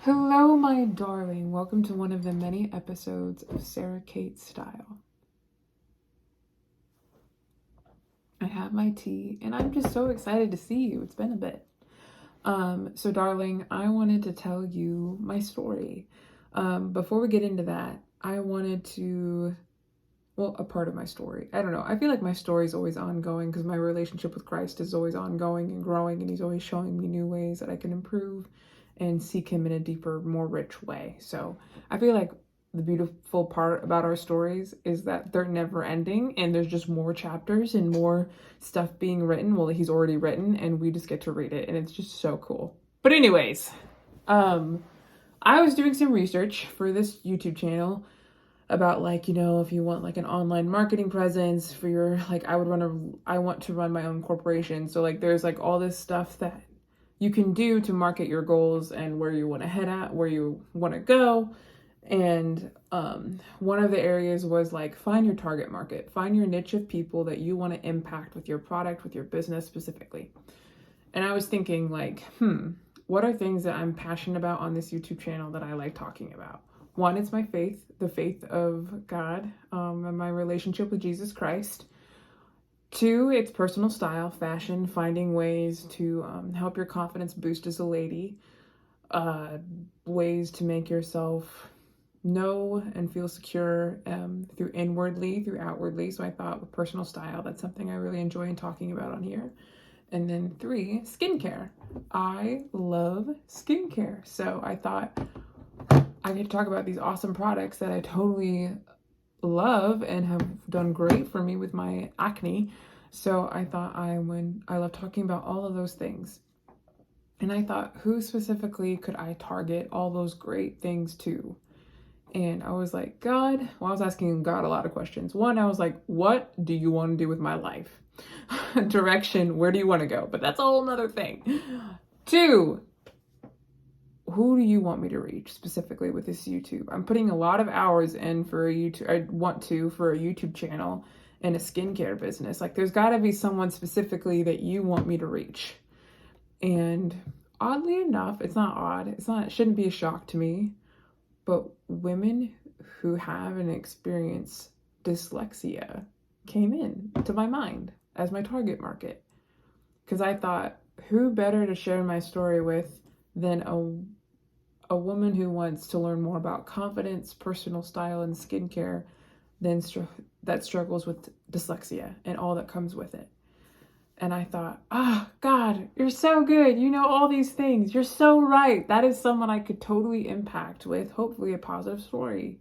Hello, my darling. Welcome to one of the many episodes of Sarah Kate Style. I have my tea and I'm just so excited to see you. It's been a bit. So darling, I wanted to tell you my story. Before we get into that, I wanted to, a part of my story. I don't know. I feel like my story is always ongoing because my relationship with Christ is always ongoing and growing, and he's always showing me new ways that I can improve and seek him in a deeper, more rich way. So I feel like the beautiful part about our stories is that they're never ending and there's just more chapters and more stuff being written. Well, he's already written and we just get to read it, and it's just so cool. But anyways, I was doing some research for this YouTube channel about if you want like an online marketing presence for your, I want to run my own corporation. So there's all this stuff that you can do to market your goals and where you want to head at, where you want to go. And one of the areas was find your target market, find your niche of people that you want to impact with your product, with your business specifically. And I was thinking what are things that I'm passionate about on this YouTube channel that I like talking about? One, it's my faith, the faith of God, and my relationship with Jesus Christ. Two, it's personal style, fashion, finding ways to help your confidence boost as a lady, ways to make yourself know and feel secure through inwardly, through outwardly. So I thought with personal style, that's something I really enjoy talking about on here. And then three, skincare. I love skincare. So I thought I get to talk about these awesome products that I totally love and have done great for me with my acne. So I thought I love talking about all of those things. And I thought, who specifically could I target all those great things to? And I was like, God, I was asking God a lot of questions. One, I was like, what do you want to do with my life? Direction, where do you want to go? But that's a whole nother thing. Two, who do you want me to reach specifically with this YouTube? I'm putting a lot of hours in for a YouTube channel and a skincare business. There's got to be someone specifically that you want me to reach. And oddly enough, it's not odd. It shouldn't be a shock to me, but women who have and experience dyslexia came in to my mind as my target market. Because I thought, who better to share my story with than a woman who wants to learn more about confidence, personal style, and skincare that struggles with dyslexia and all that comes with it. And I thought, God, you're so good. You know all these things. You're so right. That is someone I could totally impact with, hopefully, a positive story.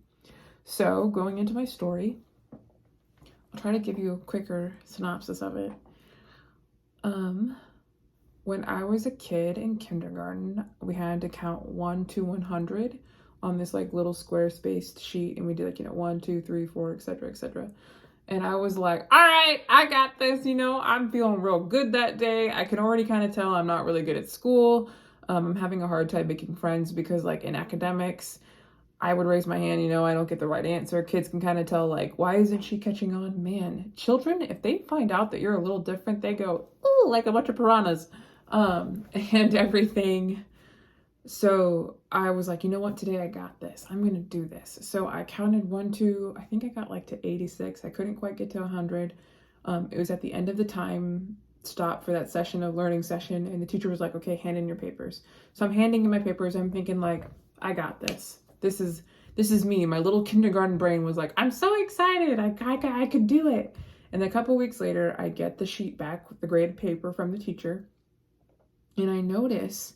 So going into my story, I'll try to give you a quicker synopsis of it. When I was a kid in kindergarten, we had to count 1 to 100 on this little square spaced sheet, and we did 1, 2, 3, 4, etc., etc. And I was like, all right, I got this. I'm feeling real good that day. I can already kind of tell I'm not really good at school. I'm having a hard time making friends because in academics, I would raise my hand, I don't get the right answer. Kids can kind of tell why isn't she catching on? Man, children, if they find out that you're a little different, they go, ooh, like a bunch of piranhas. And everything. So I was like, you know what, today I got this. I'm going to do this. So I counted 1, 2, I think I got to 86. I couldn't quite get to 100. It was at the end of the time stop for that learning session. And the teacher was like, okay, hand in your papers. So I'm handing in my papers. I'm thinking I got this. This is me. My little kindergarten brain was like, I'm so excited. I could do it. And a couple weeks later, I get the sheet back with the graded paper from the teacher. And I notice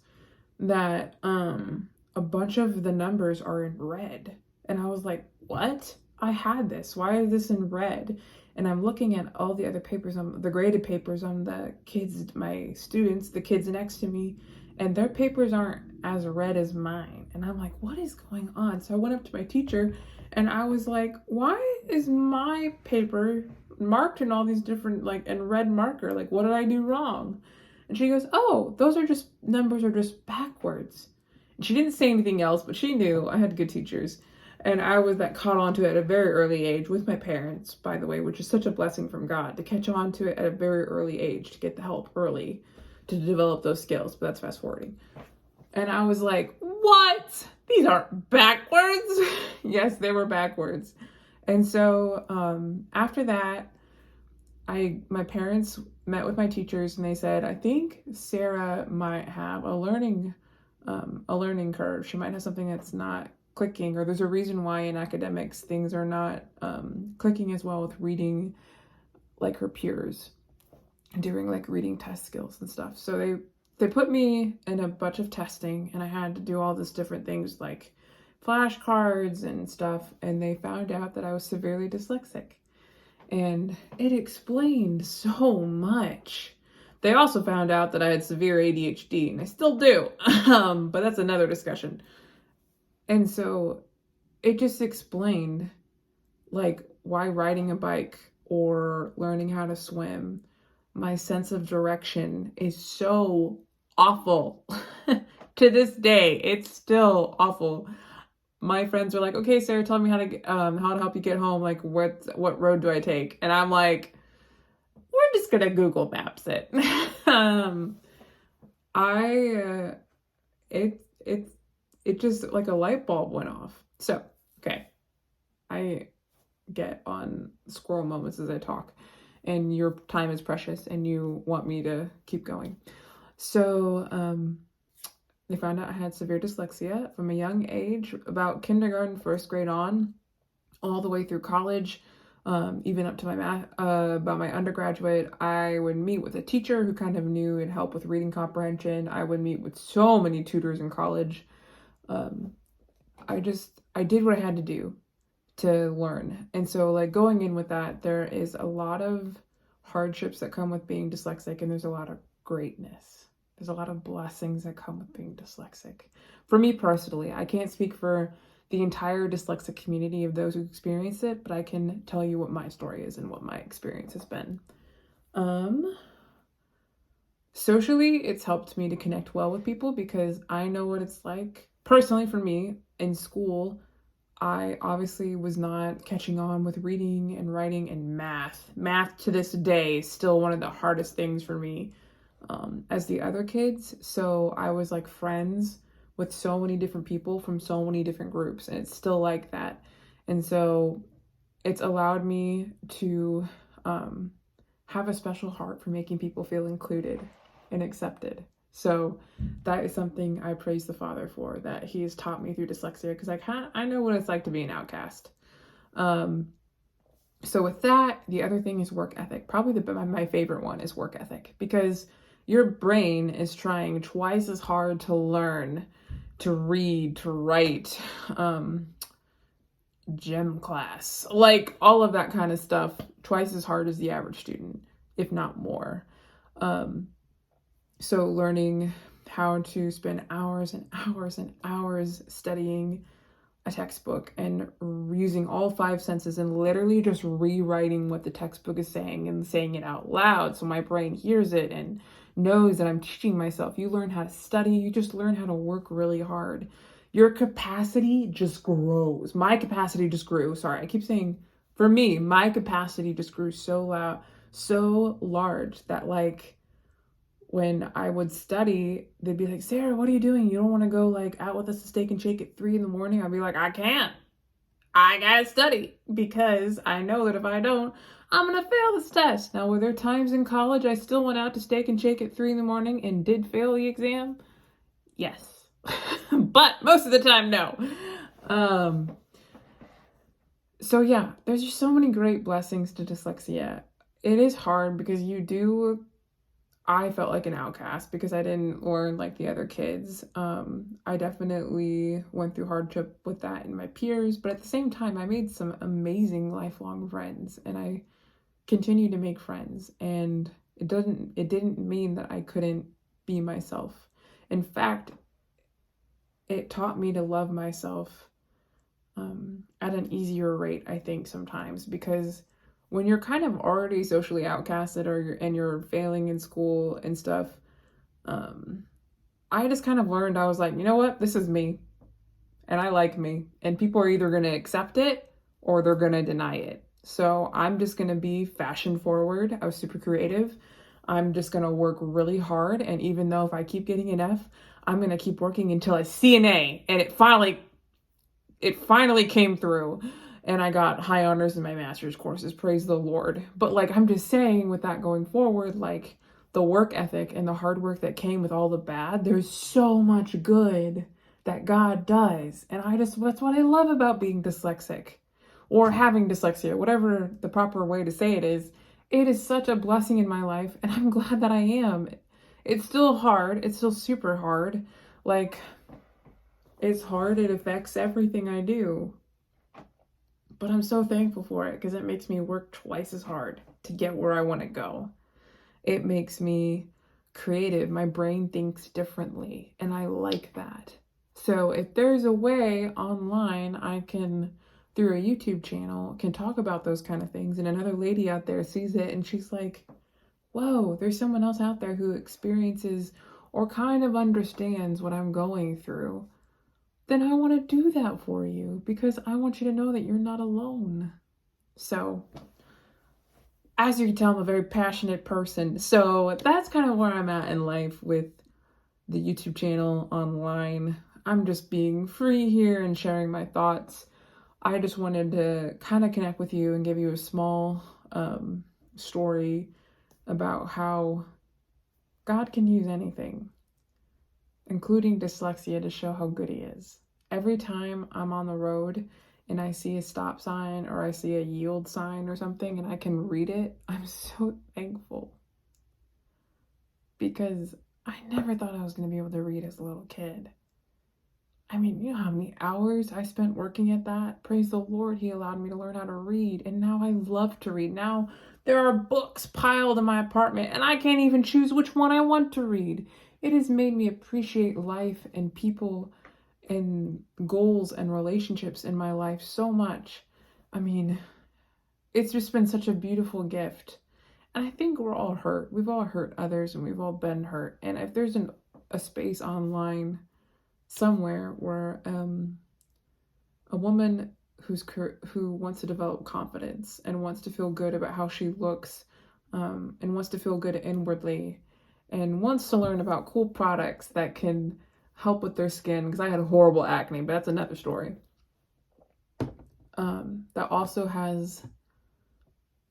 that a bunch of the numbers are in red. And I was like, what? I had this. Why is this in red? And I'm looking at all the other papers, the graded papers on the kids, my students, the kids next to me, and their papers aren't as red as mine. And I'm like, what is going on? So I went up to my teacher and I was like, why is my paper marked in all these different, in red marker? What did I do wrong? And she goes, oh, numbers are just backwards. And she didn't say anything else, but she knew. I had good teachers. And I was caught on to it at a very early age with my parents, by the way, which is such a blessing from God to catch on to it at a very early age, to get the help early to develop those skills. But that's fast forwarding. And I was like, what? These aren't backwards. Yes, they were backwards. And so after that, my parents met with my teachers and they said, I think Sarah might have a learning curve. She might have something that's not clicking, or there's a reason why in academics things are not clicking as well with reading like her peers during like reading test skills and stuff. So they put me in a bunch of testing and I had to do all this different things like flashcards and stuff, and they found out that I was severely dyslexic. And it explained so much. They also found out that I had severe ADHD, and I still do, but that's another discussion. And so it just explained like why riding a bike or learning how to swim, my sense of direction is so awful. To this day, it's still awful. My friends are like, okay, Sarah, tell me how to help you get home. Like, what road do I take? And I'm like, we're just gonna Google Maps it. It just like a light bulb went off. So, okay, I get on squirrel moments as I talk, and your time is precious, and you want me to keep going. So, they found out I had severe dyslexia from a young age, about kindergarten, first grade on, all the way through college, even up to about my undergraduate. I would meet with a teacher who kind of knew and helped with reading comprehension. I would meet with so many tutors in college. I did what I had to do to learn. And so like going in with that, there is a lot of hardships that come with being dyslexic, and there's a lot of greatness. There's a lot of blessings that come with being dyslexic. For me personally, I can't speak for the entire dyslexic community of those who experience it, but I can tell you what my story is and what my experience has been. Socially, it's helped me to connect well with people because I know what it's like. Personally, for me, in school, I obviously was not catching on with reading and writing and math. Math to this day is still one of the hardest things for me. As the other kids. So I was like friends with so many different people from so many different groups, and it's still like that. And so it's allowed me to have a special heart for making people feel included and accepted. So that is something I praise the Father for, that he has taught me through dyslexia, because I know what it's like to be an outcast. So with that, the other thing is work ethic. Probably my favorite one is work ethic, because your brain is trying twice as hard to learn, to read, to write, gym class, like all of that kind of stuff, twice as hard as the average student, if not more. So learning how to spend hours and hours and hours studying a textbook and using all 5 senses and literally just rewriting what the textbook is saying and saying it out loud so my brain hears it and knows that I'm teaching myself. You learn how to study, you just learn how to work really hard. Your capacity just grows. My capacity just grew. Sorry, I keep saying, for me, my capacity just grew so large that like when I would study, they'd be like, Sarah, what are you doing? You don't want to go like out with us to Steak and Shake at 3 a.m? I'd be like, I can't. I gotta study, because I know that if I don't, I'm gonna fail this test. Now, were there times in college I still went out to Steak and Shake at 3 a.m. and did fail the exam? Yes. But most of the time, no. So yeah, there's just so many great blessings to dyslexia. It is hard because I felt like an outcast because I didn't learn like the other kids. I definitely went through hardship with that in my peers, but at the same time, I made some amazing lifelong friends, and I continue to make friends. And it didn't mean that I couldn't be myself. In fact, it taught me to love myself at an easier rate, I think, sometimes, because when you're kind of already socially outcasted and you're failing in school and stuff, I just kind of learned, I was like, you know what, this is me, and I like me, and people are either going to accept it or they're going to deny it. So I'm just going to be fashion forward. I was super creative. I'm just going to work really hard, and even though if I keep getting an F, I'm going to keep working until I see an A. And it finally came through. And I got high honors in my master's courses. Praise the Lord. But like, I'm just saying with that going forward, like the work ethic and the hard work that came with all the bad, there's so much good that God does. And that's what I love about being dyslexic or having dyslexia, whatever the proper way to say it is. It is such a blessing in my life. And I'm glad that I am. It's still hard. It's still super hard. Like, it's hard. It affects everything I do. But I'm so thankful for it because it makes me work twice as hard to get where I want to go. It makes me creative. My brain thinks differently, and I like that. So if there's a way online I can, through a YouTube channel, can talk about those kind of things, and another lady out there sees it and she's like, whoa, there's someone else out there who experiences or kind of understands what I'm going through, then I want to do that for you because I want you to know that you're not alone. So, as you can tell, I'm a very passionate person. So that's kind of where I'm at in life with the YouTube channel online. I'm just being free here and sharing my thoughts. I just wanted to kind of connect with you and give you a small story about how God can use anything, including dyslexia, to show how good he is. Every time I'm on the road and I see a stop sign or I see a yield sign or something and I can read it, I'm so thankful. Because I never thought I was going to be able to read as a little kid. I mean, you know how many hours I spent working at that? Praise the Lord, he allowed me to learn how to read. And now I love to read. Now there are books piled in my apartment and I can't even choose which one I want to read. It has made me appreciate life and people and goals and relationships in my life so much. I mean, it's just been such a beautiful gift. And I think we're all hurt. We've all hurt others and we've all been hurt. And if there's a space online somewhere where a woman who wants to develop confidence and wants to feel good about how she looks and wants to feel good inwardly and wants to learn about cool products that can help with their skin, because I had horrible acne, but that's another story, that also has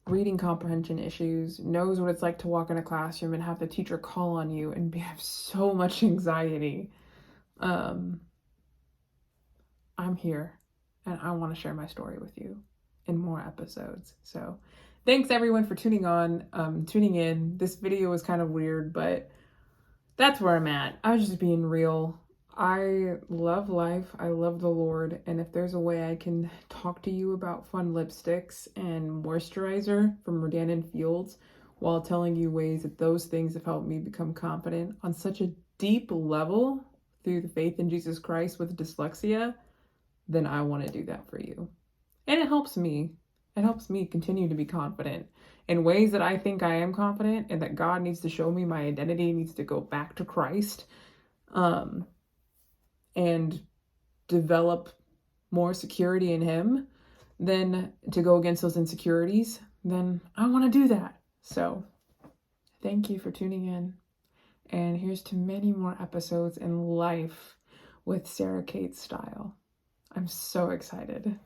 reading comprehension issues, knows what it's like to walk in a classroom and have the teacher call on you and have so much anxiety. I'm here and I want to share my story with you in more episodes. So thanks everyone for tuning in. This video was kind of weird, but that's where I'm at. I was just being real. I love life. I love the Lord. And if there's a way I can talk to you about fun lipsticks and moisturizer from Rodan & Fields while telling you ways that those things have helped me become confident on such a deep level through the faith in Jesus Christ with dyslexia, then I want to do that for you. And it helps me. It helps me continue to be confident in ways that I think I am confident and that God needs to show me my identity needs to go back to Christ, and develop more security in him, then to go against those insecurities, then I want to do that. So thank you for tuning in. And here's to many more episodes in life with Sarah Kate Style. I'm so excited.